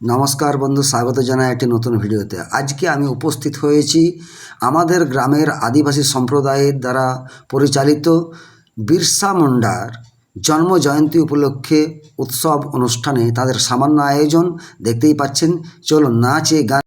নমস্কার বন্ধু, স্বাগত জানাই একটি নতুন ভিডিওতে। আজকে আমি উপস্থিত হয়েছি আমাদের গ্রামের আদিবাসী সম্প্রদায়ের দ্বারা পরিচালিত বিরসা মুন্ডার জন্ম জয়ন্তী উপলক্ষে উৎসব অনুষ্ঠানে তাদের সামান্য আয়োজন দেখতেই পাচ্ছেন। চলুন নাচে গান।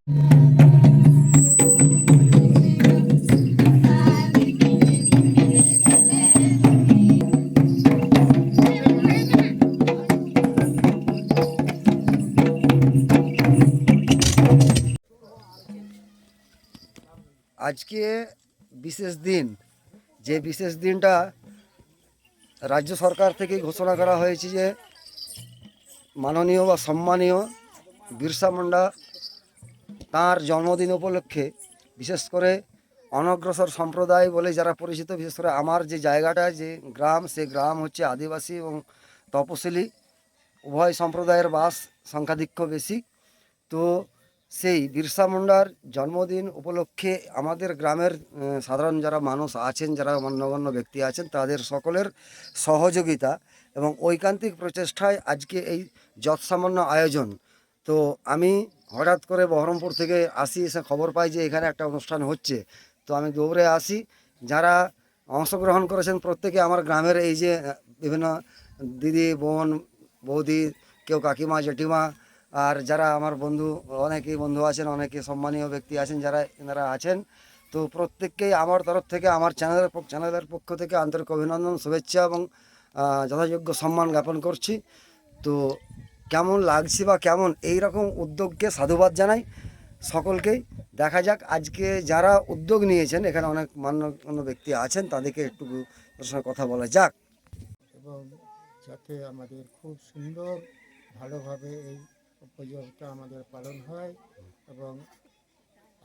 আজকে বিশেষ দিন, যে বিশেষ দিনটা রাজ্য সরকার থেকে ঘোষণা করা হয়েছে যে মাননীয় বা সম্মানীয় বিরসা মুন্ডা তাঁর জন্মদিন উপলক্ষে বিশেষ করে অনগ্রসর সম্প্রদায় বলে যারা পরিচিত, বিশেষ করে আমার যে জায়গাটা, যে গ্রাম, সে গ্রাম হচ্ছে আদিবাসী এবং তপশিলি উভয় সম্প্রদায়ের বাস, সংখ্যাধিক্য বেশি। তো সেই বিরসা মুন্ডার জন্মদিন উপলক্ষে আমাদের গ্রামের সাধারণ যারা মানুষ আছেন, যারা মান্যগণ্য ব্যক্তি আছেন, তাদের সকলের সহযোগিতা এবং ঐকান্তিক প্রচেষ্টায় আজকে এই যৎসামান্য আয়োজন। তো আমি হঠাৎ করে বহরমপুর থেকে আসি, এসে খবর পাই যে এখানে একটা অনুষ্ঠান হচ্ছে। তো আমি দৌড়ে আসি। যারা অংশগ্রহণ করেছেন প্রত্যেকে আমার গ্রামের, এই যে বিভিন্ন দিদি, বোন, বৌদি, কেউ কাকিমা, জেঠিমা, আর যারা আমার বন্ধু, অনেকেই বন্ধু আছেন, অনেকে সম্মানীয় ব্যক্তি আছেন যারা এনারা আছেন। তো প্রত্যেককেই আমার তরফ থেকে, আমার চ্যানেলের পক্ষ থেকে আন্তরিক অভিনন্দন, শুভেচ্ছা এবং যথাযোগ্য সম্মান জ্ঞাপন করছি। তো কেমন লাগছে বা কেমন এই রকম উদ্যোগকে সাধুবাদ জানাই সকলকেই। দেখা যাক আজকে যারা উদ্যোগ নিয়েছেন, এখানে অনেক মান্যগণ্য ব্যক্তি আছেন, তাদেরকে একটু তার সঙ্গে কথা বলা যাক। এবং যাতে আমাদের খুব সুন্দর ভালোভাবে এই উপযোগটা আমাদের পালন হয় এবং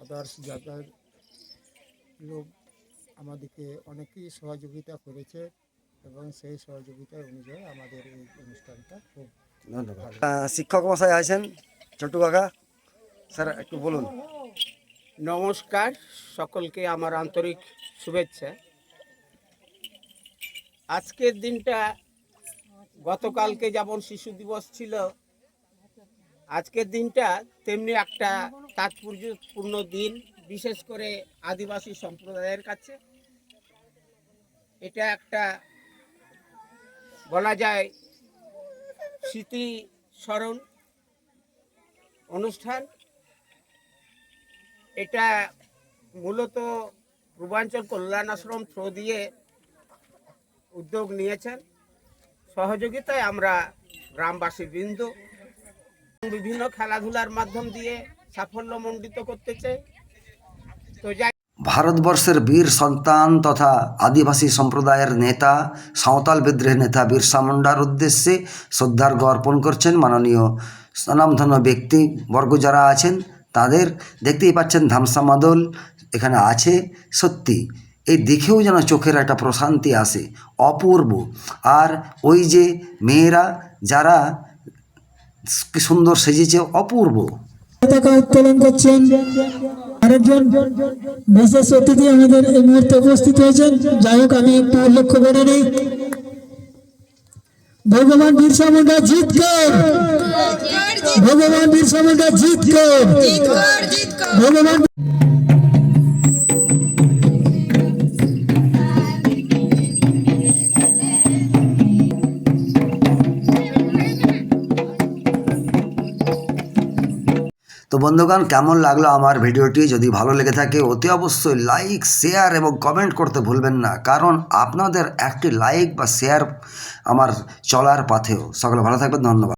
আদার্স জায়গার লোক আমাদেরকে অনেকেই সহযোগিতা করেছে এবং সেই সহযোগিতার অনুযায়ী আমাদের এই অনুষ্ঠানটা খুব ধন্যবাদ। শিক্ষক মশাই আছেন, ছোট্টু কাকা, স্যার একটু বলুন। নমস্কার, সকলকে আমার আন্তরিক শুভেচ্ছা। আজকের দিনটা গতকালকে যেমন শিশু দিবস ছিল, আজকের দিনটা তেমনি একটা তাৎপর্যপূর্ণ দিন, বিশেষ করে আদিবাসী সম্প্রদায়ের কাছে। এটা একটা বলা যায় স্মৃতিস্মরণ অনুষ্ঠান। এটা মূলত পূর্বাঞ্চল কল্যাণ আশ্রম থ্রো দিয়ে উদ্যোগ নিয়েছেন। সহযোগিতায় আমরা গ্রামবাসী বৃন্দ বিভিন্ন খেলাধুলার মাধ্যম দিয়ে সাফল্যমণ্ডিত করতে চাই। তো যাই, ভারতবর্ষের বীর সন্তান তথা আদিবাসী সম্প্রদায়ের নেতা, সাঁওতাল বিদ্রোহের নেতা বিরসা মুন্ডার উদ্দেশ্যে শ্রদ্ধার্ঘ্য অর্পণ করছেন মাননীয় স্বনামধন্য ব্যক্তিবর্গ যারা আছেন তাদের। দেখতেই পাচ্ছেন ধামসা মাদল এখানে আছে। সত্যি এই দেখেও যেন চোখের একটা প্রশান্তি আসে, অপূর্ব। আর ওই যে মেয়েরা যারা কি সুন্দর সেজেছে, অপূর্ব। পতাকা উত্তোলন করছেন আরেকজন বিশেষ অতিথি আমাদের এই মুহূর্তে উপস্থিত হয়েছেন। যাই হোক, আমি একটু উল্লেখ করে নিই, ভগবান বিরসা মুন্ডা জিত কর, ভগবান বিরসা মুন্ডা জিত কর, ভগবান। তো বন্ধুগণ, কেমন লাগলো আমার ভিডিওটি? যদি ভালো লেগে থাকে অতি অবশ্যই লাইক, শেয়ার এবং কমেন্ট করতে ভুলবেন না, কারণ আপনাদের একটি লাইক বা শেয়ার আমার চলার পথেও। সকলে ভালো থাকবেন, ধন্যবাদ।